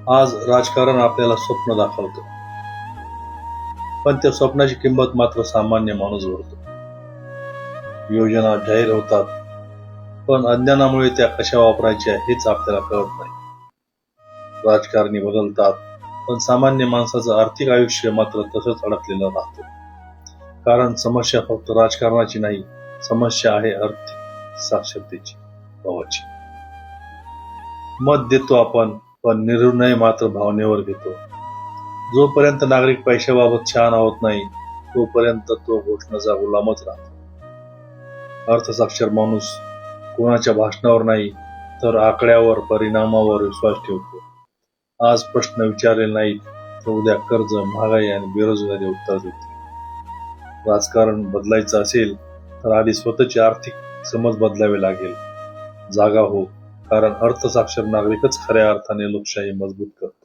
आज राजकारण आपल्याला स्वप्न दाखवतं, पण त्या स्वप्नाची किंमत मात्र सामान्य माणूस भरतो. योजना जाहीर होतात, पण अज्ञानामुळे त्या कशा वापरायच्या हेच आपल्याला कळत नाही. राजकारणी बदलतात, पण सामान्य माणसाचं आर्थिक आयुष्य मात्र तसंच अडकलेलं राहतं. कारण समस्या फक्त राजकारणाची नाही, समस्या आहे आर्थिक साक्षरतेची, भावाची. मत देतो आपण, पण निर्णय मात्र भावनेवर घेतो. जोपर्यंत नागरिक पैशाबाबत शहाणा होत नाही, तोपर्यंत तो घोषणाचा गुलामच राहतो. अर्थसाक्षर माणूस कोणाच्या भाषणावर नाही, तर आकड्यावर, परिणामावर विश्वास ठेवतो. आज प्रश्न विचारले नाहीत, तर उद्या कर्ज, महागाई आणि बेरोजगारी उत्तर देतील. राजकारण बदलायचं असेल तर आधी स्वतःची आर्थिक समज बदलावी लागेल. जागा हो, कारण अर्थसाक्षर नागरिकच खऱ्या अर्थाने लोकशाही मजबूत करतात.